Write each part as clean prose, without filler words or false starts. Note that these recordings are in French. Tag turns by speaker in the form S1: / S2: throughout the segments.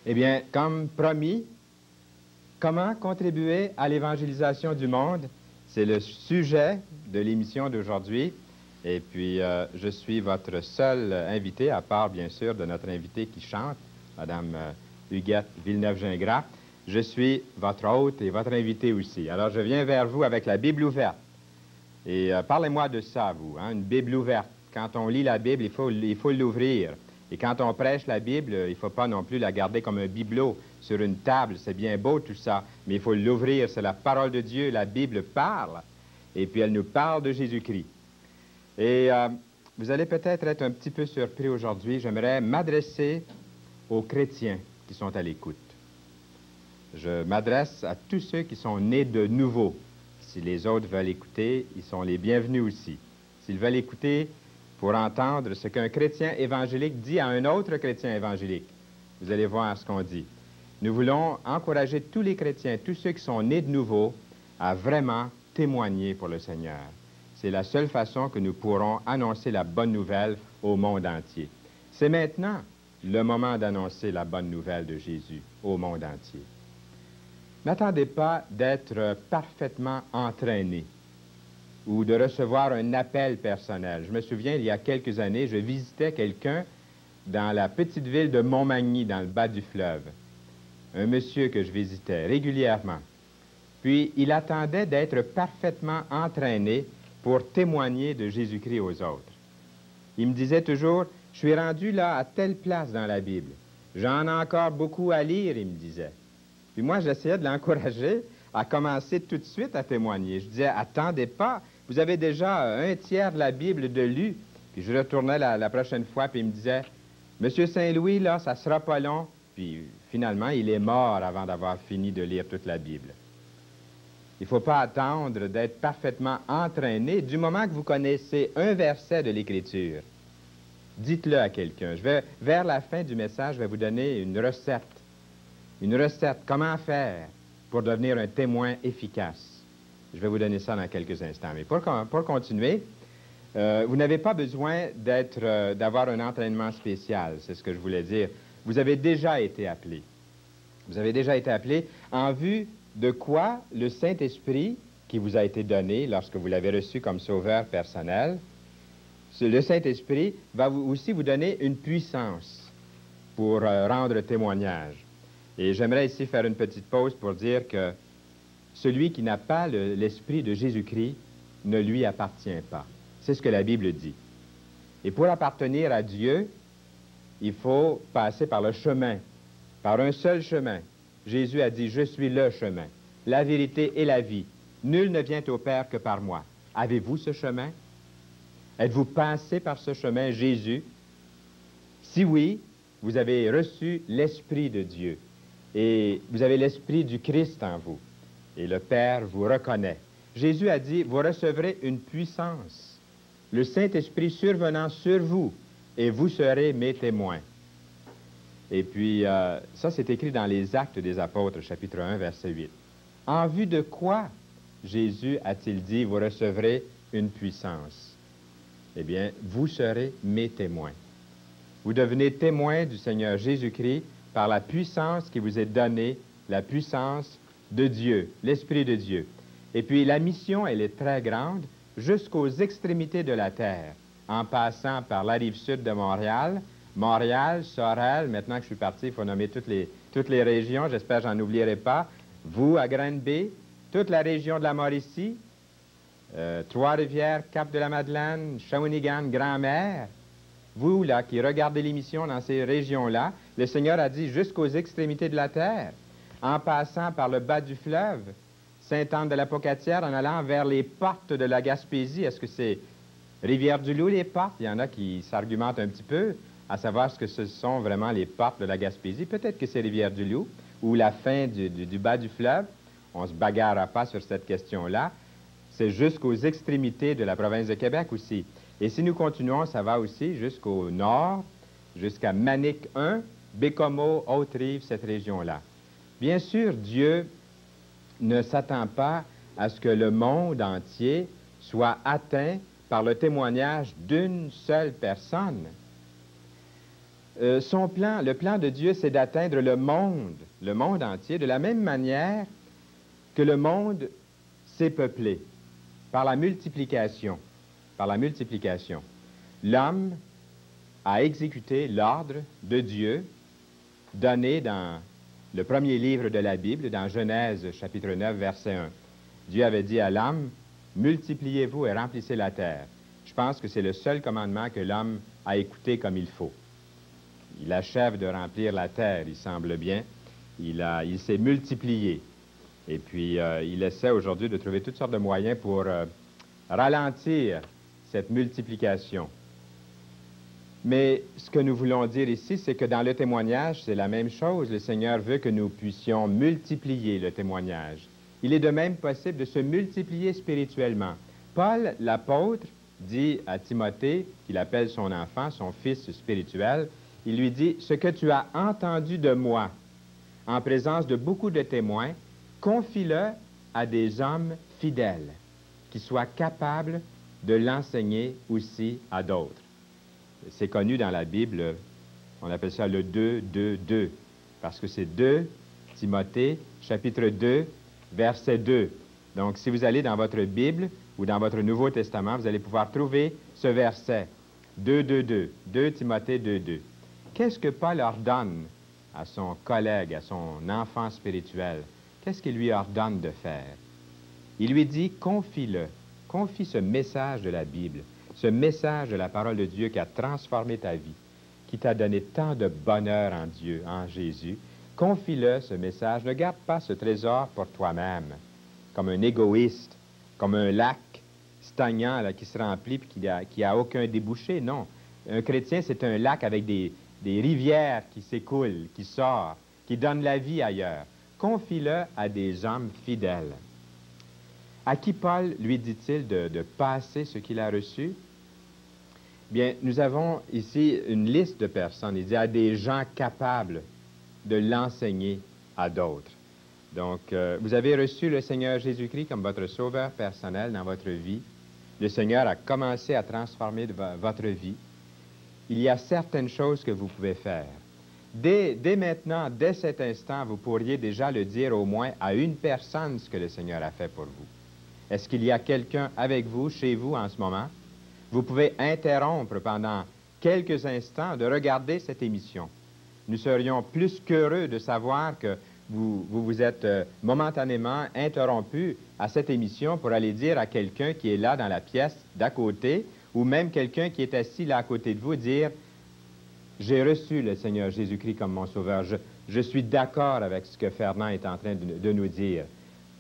S1: Eh bien, comme promis, comment contribuer à l'évangélisation du monde? C'est le sujet de l'émission d'aujourd'hui. Et puis, je suis votre seul invité, à part, bien sûr, de notre invité qui chante, Mme Huguette Villeneuve-Gingras. Je suis votre hôte et votre invité aussi. Alors, je viens vers vous avec la Bible ouverte. Et parlez-moi de ça, vous, hein, une Bible ouverte. Quand on lit la Bible, il faut l'ouvrir. Et quand on prêche la Bible, il ne faut pas non plus la garder comme un bibelot sur une table. C'est bien beau tout ça, mais il faut l'ouvrir. C'est la parole de Dieu. La Bible parle. Et puis elle nous parle de Jésus-Christ. Et vous allez peut-être être un petit peu surpris aujourd'hui. J'aimerais m'adresser aux chrétiens qui sont à l'écoute. Je m'adresse à tous ceux qui sont nés de nouveau. Si les autres veulent écouter, ils sont les bienvenus aussi. S'ils veulent écouter pour entendre ce qu'un chrétien évangélique dit à un autre chrétien évangélique, vous allez voir ce qu'on dit. Nous voulons encourager tous les chrétiens, tous ceux qui sont nés de nouveau, à vraiment témoigner pour le Seigneur. C'est la seule façon que nous pourrons annoncer la bonne nouvelle au monde entier. C'est maintenant le moment d'annoncer la bonne nouvelle de Jésus au monde entier. N'attendez pas d'être parfaitement entraîné ou de recevoir un appel personnel. Je me souviens, il y a quelques années, je visitais quelqu'un dans la petite ville de Montmagny, dans le bas du fleuve. Un monsieur que je visitais régulièrement. Puis, il attendait d'être parfaitement entraîné pour témoigner de Jésus-Christ aux autres. Il me disait toujours, « Je suis rendu là à telle place dans la Bible. J'en ai encore beaucoup à lire, » il me disait. Puis moi, j'essayais de l'encourager à commencer tout de suite à témoigner. Je disais, attendez pas, vous avez déjà un tiers de la Bible de lu. Puis je retournais la prochaine fois, puis il me disait, Monsieur Saint-Louis, là, ça sera pas long. Puis finalement, il est mort avant d'avoir fini de lire toute la Bible. Il ne faut pas attendre d'être parfaitement entraîné. Du moment que vous connaissez un verset de l'Écriture, dites-le à quelqu'un. Vers la fin du message, je vais vous donner une recette. Une recette, comment faire pour devenir un témoin efficace. Je vais vous donner ça dans quelques instants. Mais pour continuer, vous n'avez pas besoin d'avoir un entraînement spécial, c'est ce que je voulais dire. Vous avez déjà été appelé. Vous avez déjà été appelé en vue de quoi le Saint-Esprit qui vous a été donné lorsque vous l'avez reçu comme sauveur personnel, le Saint-Esprit va aussi vous donner une puissance pour rendre témoignage. Et j'aimerais ici faire une petite pause pour dire que celui qui n'a pas l'Esprit de Jésus-Christ ne lui appartient pas. C'est ce que la Bible dit. Et pour appartenir à Dieu, il faut passer par le chemin, par un seul chemin. Jésus a dit, « Je suis le chemin, la vérité et la vie. Nul ne vient au Père que par moi. » Avez-vous ce chemin? Êtes-vous passé par ce chemin, Jésus? Si oui, vous avez reçu l'Esprit de Dieu. Et vous avez l'Esprit du Christ en vous. Et le Père vous reconnaît. Jésus a dit, vous recevrez une puissance, le Saint-Esprit survenant sur vous, et vous serez mes témoins. Et puis, ça, c'est écrit dans les Actes des Apôtres, chapitre 1, verset 8. En vue de quoi Jésus a-t-il dit, vous recevrez une puissance? Eh bien, vous serez mes témoins. Vous devenez témoins du Seigneur Jésus-Christ par la puissance qui vous est donnée, la puissance de Dieu, l'Esprit de Dieu. Et puis la mission, elle est très grande, jusqu'aux extrémités de la terre, en passant par la rive sud de Montréal, Sorel, maintenant que je suis parti, il faut nommer toutes les régions, j'espère que j'en oublierai pas, vous à Granby, toute la région de la Mauricie, Trois-Rivières, Cap-de-la-Madeleine, Shawinigan, Grand-Mère. Vous, là, qui regardez l'émission dans ces régions-là, le Seigneur a dit jusqu'aux extrémités de la terre, en passant par le bas du fleuve, Sainte-Anne-de-la-Pocatière, en allant vers les portes de la Gaspésie. Est-ce que c'est Rivière-du-Loup, les portes? Il y en a qui s'argumentent un petit peu à savoir ce que ce sont vraiment les portes de la Gaspésie. Peut-être que c'est Rivière-du-Loup ou la fin du bas du fleuve. On ne se bagarrera pas sur cette question-là. C'est jusqu'aux extrémités de la province de Québec aussi. Et si nous continuons, ça va aussi jusqu'au nord, jusqu'à Manic 1, Bécomo, Haute-Rive, cette région-là. Bien sûr, Dieu ne s'attend pas à ce que le monde entier soit atteint par le témoignage d'une seule personne. son plan, le plan de Dieu, c'est d'atteindre le monde entier, de la même manière que le monde s'est peuplé, par la multiplication. Par la multiplication. L'homme a exécuté l'ordre de Dieu donné dans le premier livre de la Bible, dans Genèse, chapitre 9, verset 1. Dieu avait dit à l'homme, « Multipliez-vous et remplissez la terre. » Je pense que c'est le seul commandement que l'homme a écouté comme il faut. Il achève de remplir la terre, il semble bien. Il s'est multiplié. Et puis, il essaie aujourd'hui de trouver toutes sortes de moyens pour ralentir cette multiplication. Mais ce que nous voulons dire ici, c'est que dans le témoignage, c'est la même chose. Le Seigneur veut que nous puissions multiplier le témoignage. Il est de même possible de se multiplier spirituellement. Paul, l'apôtre, dit à Timothée, qu'il appelle son enfant, son fils spirituel, il lui dit, « Ce que tu as entendu de moi, en présence de beaucoup de témoins, confie-le à des hommes fidèles, qui soient capables de l'enseigner aussi à d'autres. » C'est connu dans la Bible, on appelle ça le 2-2-2, parce que c'est 2 Timothée, chapitre 2, verset 2. Donc, si vous allez dans votre Bible ou dans votre Nouveau Testament, vous allez pouvoir trouver ce verset, 2-2-2, 2 Timothée 2-2. Qu'est-ce que Paul ordonne à son collègue, à son enfant spirituel? Qu'est-ce qu'il lui ordonne de faire? Il lui dit, confie-le, confie ce message de la Bible, ce message de la parole de Dieu qui a transformé ta vie, qui t'a donné tant de bonheur en Dieu, en Jésus. Confie-le, ce message. Ne garde pas ce trésor pour toi-même, comme un égoïste, comme un lac stagnant là, qui se remplit et qui a aucun débouché. Non. Un chrétien, c'est un lac avec des rivières qui s'écoulent, qui sortent, qui donnent la vie ailleurs. Confie-le à des hommes fidèles. À qui Paul lui dit-il de passer ce qu'il a reçu? Bien, nous avons ici une liste de personnes. Il dit à des gens capables de l'enseigner à d'autres. Donc, vous avez reçu le Seigneur Jésus-Christ comme votre sauveur personnel dans votre vie. Le Seigneur a commencé à transformer votre vie. Il y a certaines choses que vous pouvez faire. Dès maintenant, dès cet instant, vous pourriez déjà le dire au moins à une personne ce que le Seigneur a fait pour vous. Est-ce qu'il y a quelqu'un avec vous, chez vous, en ce moment? Vous pouvez interrompre pendant quelques instants de regarder cette émission. Nous serions plus qu'heureux de savoir que vous êtes momentanément interrompu à cette émission pour aller dire à quelqu'un qui est là dans la pièce d'à côté, ou même quelqu'un qui est assis là à côté de vous, dire « J'ai reçu le Seigneur Jésus-Christ comme mon sauveur. Je suis d'accord avec ce que Fernand est en train de nous dire. »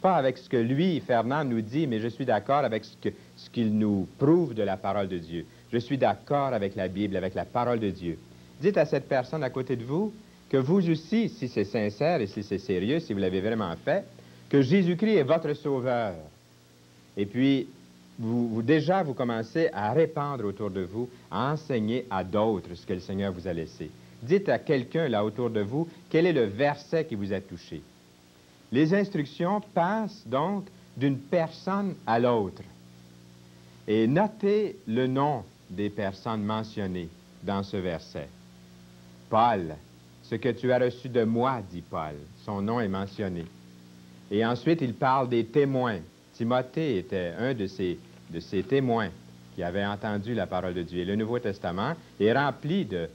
S1: Pas avec ce que lui, Fernand, nous dit, mais je suis d'accord avec ce qu'il nous prouve de la parole de Dieu. Je suis d'accord avec la Bible, avec la parole de Dieu. Dites à cette personne à côté de vous que vous aussi, si c'est sincère et si c'est sérieux, si vous l'avez vraiment fait, que Jésus-Christ est votre sauveur. Et puis, déjà, vous commencez à répandre autour de vous, à enseigner à d'autres ce que le Seigneur vous a laissé. Dites à quelqu'un là autour de vous quel est le verset qui vous a touché. Les instructions passent donc d'une personne à l'autre. Et notez le nom des personnes mentionnées dans ce verset. Paul, ce que tu as reçu de moi, dit Paul. Son nom est mentionné. Et ensuite, il parle des témoins. Timothée était un de ces témoins qui avaient entendu la parole de Dieu. Et le Nouveau Testament est rempli de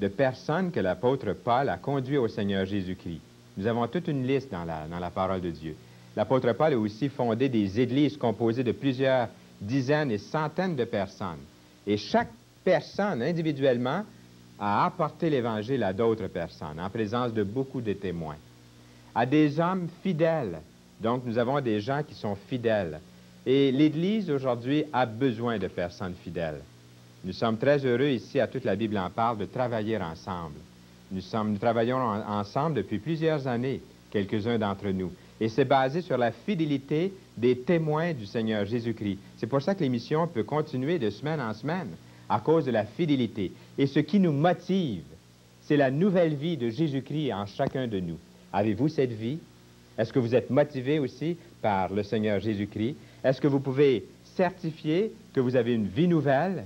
S1: personnes que l'apôtre Paul a conduit au Seigneur Jésus-Christ. Nous avons toute une liste dans la parole de Dieu. L'apôtre Paul a aussi fondé des églises composées de plusieurs dizaines et centaines de personnes. Et chaque personne, individuellement, a apporté l'Évangile à d'autres personnes, en présence de beaucoup de témoins. À des hommes fidèles. Donc, nous avons des gens qui sont fidèles. Et l'Église, aujourd'hui, a besoin de personnes fidèles. Nous sommes très heureux ici, à Toute la Bible en parle, de travailler ensemble. Nous travaillons ensemble depuis plusieurs années, quelques-uns d'entre nous. Et c'est basé sur la fidélité des témoins du Seigneur Jésus-Christ. C'est pour ça que l'émission peut continuer de semaine en semaine, à cause de la fidélité. Et ce qui nous motive, c'est la nouvelle vie de Jésus-Christ en chacun de nous. Avez-vous cette vie? Est-ce que vous êtes motivé aussi par le Seigneur Jésus-Christ? Est-ce que vous pouvez certifier que vous avez une vie nouvelle?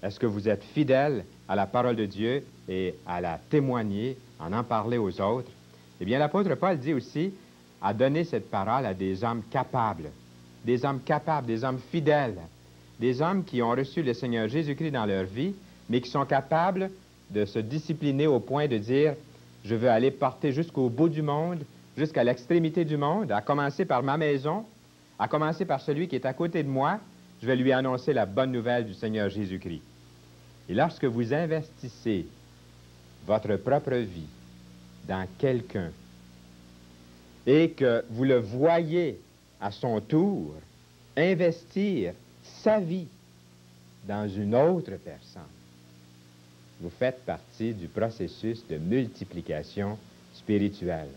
S1: Est-ce que vous êtes fidèle à la parole de Dieu et à la témoigner, en parler aux autres. Eh bien, l'apôtre Paul dit aussi à donner cette parole à des hommes capables, des hommes fidèles, des hommes qui ont reçu le Seigneur Jésus-Christ dans leur vie, mais qui sont capables de se discipliner au point de dire, je veux aller porter jusqu'au bout du monde, jusqu'à l'extrémité du monde, à commencer par ma maison, à commencer par celui qui est à côté de moi, je vais lui annoncer la bonne nouvelle du Seigneur Jésus-Christ. Et lorsque vous investissez votre propre vie dans quelqu'un et que vous le voyez à son tour investir sa vie dans une autre personne, vous faites partie du processus de multiplication spirituelle.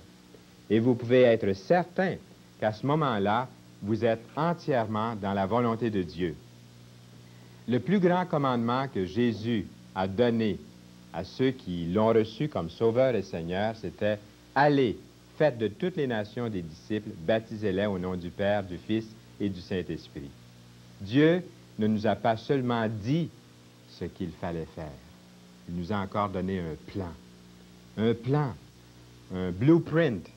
S1: Et vous pouvez être certain qu'à ce moment-là, vous êtes entièrement dans la volonté de Dieu. Le plus grand commandement que Jésus a donné à ceux qui l'ont reçu comme Sauveur et Seigneur, c'était « Allez, faites de toutes les nations des disciples, baptisez-les au nom du Père, du Fils et du Saint-Esprit. » Dieu ne nous a pas seulement dit ce qu'il fallait faire. Il nous a encore donné un plan, un blueprint,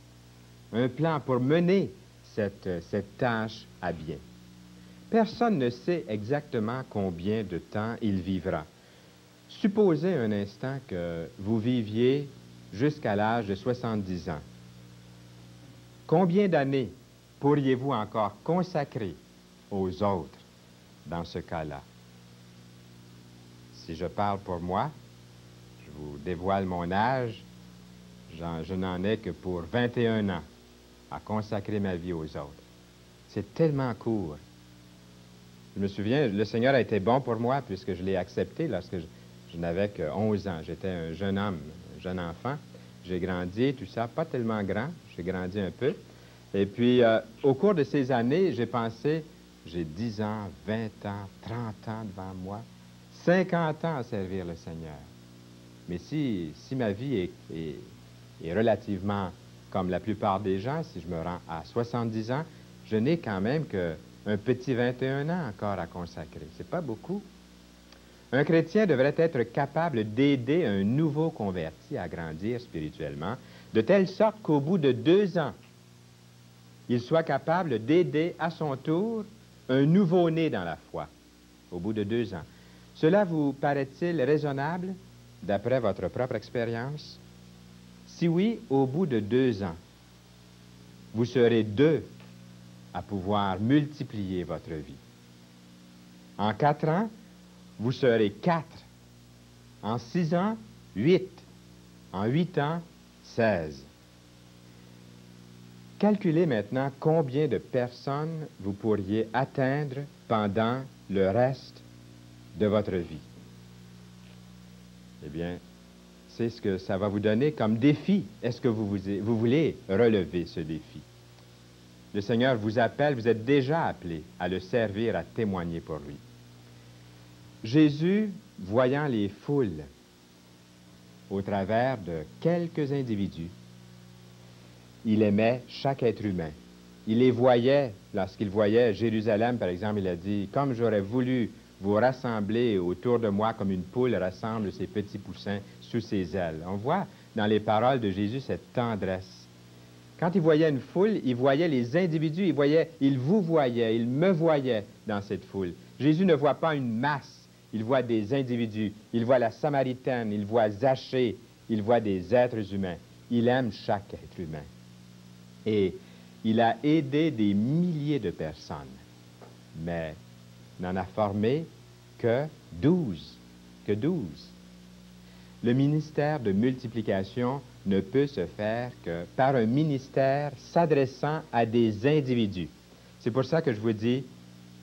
S1: un plan pour mener cette tâche à bien. Personne ne sait exactement combien de temps il vivra. Supposez un instant que vous viviez jusqu'à l'âge de 70 ans. Combien d'années pourriez-vous encore consacrer aux autres dans ce cas-là? Si je parle pour moi, je vous dévoile mon âge, je n'en ai que pour 21 ans à consacrer ma vie aux autres. C'est tellement court. Je me souviens, le Seigneur a été bon pour moi puisque je l'ai accepté lorsque je n'avais que 11 ans. J'étais un jeune homme, un jeune enfant. J'ai grandi, tout ça, pas tellement grand, j'ai grandi un peu. Et puis, au cours de ces années, j'ai pensé, j'ai 10 ans, 20 ans, 30 ans devant moi, 50 ans à servir le Seigneur. Mais si ma vie est relativement comme la plupart des gens, si je me rends à 70 ans, je n'ai quand même qu'un petit 21 ans encore à consacrer. C'est pas beaucoup. Un chrétien devrait être capable d'aider un nouveau converti à grandir spirituellement, de telle sorte qu'au bout de 2 ans, il soit capable d'aider à son tour un nouveau-né dans la foi, au bout de 2 ans. Cela vous paraît-il raisonnable, d'après votre propre expérience? Si oui, au bout de 2 ans, vous serez 2 à pouvoir multiplier votre vie. En 4 ans, vous serez 4. En 6 ans, 8. En 8 ans, 16. Calculez maintenant combien de personnes vous pourriez atteindre pendant le reste de votre vie. Eh bien, c'est ce que ça va vous donner comme défi. Est-ce que vous voulez relever ce défi? Le Seigneur vous appelle, vous êtes déjà appelé à le servir, à témoigner pour lui. Jésus, voyant les foules au travers de quelques individus, il aimait chaque être humain. Il les voyait, lorsqu'il voyait Jérusalem, par exemple, il a dit, « Comme j'aurais voulu vous rassembler autour de moi comme une poule rassemble ses petits poussins sous ses ailes. » On voit dans les paroles de Jésus cette tendresse. Quand il voyait une foule, il voyait les individus, il vous voyait, il me voyait dans cette foule. Jésus ne voit pas une masse, il voit des individus, il voit la Samaritaine, il voit Zachée, il voit des êtres humains. Il aime chaque être humain. Et il a aidé des milliers de personnes, mais n'en a formé que 12. Que 12. Le ministère de multiplication ne peut se faire que par un ministère s'adressant à des individus. C'est pour ça que je vous dis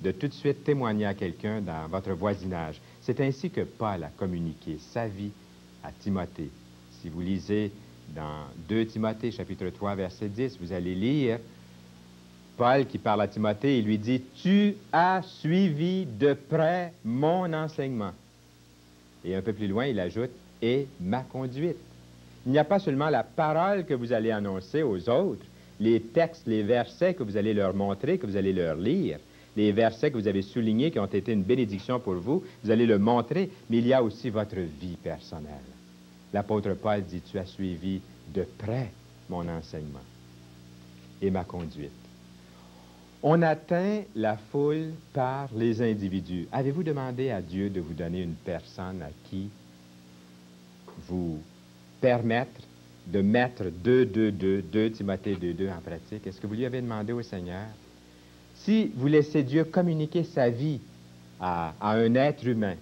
S1: de tout de suite témoigner à quelqu'un dans votre voisinage. C'est ainsi que Paul a communiqué sa vie à Timothée. Si vous lisez dans 2 Timothée, chapitre 3, verset 10, vous allez lire Paul qui parle à Timothée, il lui dit, « Tu as suivi de près mon enseignement. » Et un peu plus loin, il ajoute, « Et ma conduite. » Il n'y a pas seulement la parole que vous allez annoncer aux autres, les textes, les versets que vous allez leur montrer, que vous allez leur lire, les versets que vous avez soulignés qui ont été une bénédiction pour vous, vous allez le montrer, mais il y a aussi votre vie personnelle. l'apôtre Paul dit, tu as suivi de près mon enseignement et ma conduite. On atteint la foule par les individus. Avez-vous demandé à Dieu de vous donner une personne à qui vous permettre de mettre 2 Timothée 2:2 en pratique? Est-ce que vous lui avez demandé au Seigneur? Si vous laissez Dieu communiquer sa vie à un être humain,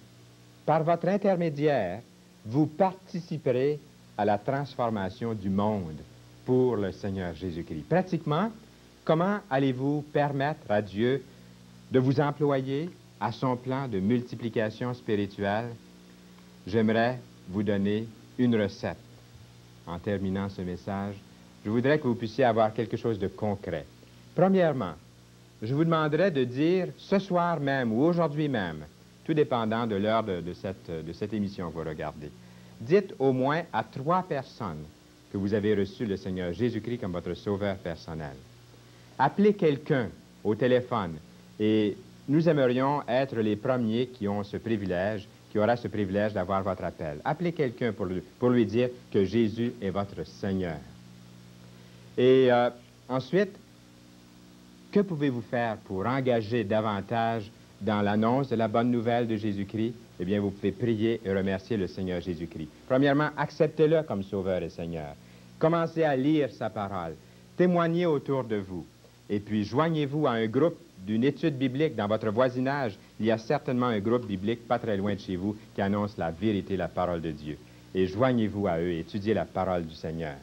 S1: par votre intermédiaire, vous participerez à la transformation du monde pour le Seigneur Jésus-Christ. Pratiquement, comment allez-vous permettre à Dieu de vous employer à son plan de multiplication spirituelle? J'aimerais vous donner une recette. En terminant ce message, je voudrais que vous puissiez avoir quelque chose de concret. Premièrement, je vous demanderais de dire ce soir même ou aujourd'hui même, tout dépendant de l'heure de cette émission que vous regardez, dites au moins à 3 personnes que vous avez reçu le Seigneur Jésus-Christ comme votre sauveur personnel. Appelez quelqu'un au téléphone et nous aimerions être les premiers qui ont ce privilège, qui aura ce privilège d'avoir votre appel. Appelez quelqu'un pour lui dire que Jésus est votre Seigneur. Et ensuite, que pouvez-vous faire pour engager davantage dans l'annonce de la bonne nouvelle de Jésus-Christ? Eh bien, vous pouvez prier et remercier le Seigneur Jésus-Christ. Premièrement, acceptez-le comme Sauveur et Seigneur. Commencez à lire sa parole. Témoignez autour de vous. Et puis, joignez-vous à un groupe d'une étude biblique dans votre voisinage. Il y a certainement un groupe biblique pas très loin de chez vous qui annonce la vérité, la parole de Dieu. Et joignez-vous à eux et étudiez la parole du Seigneur.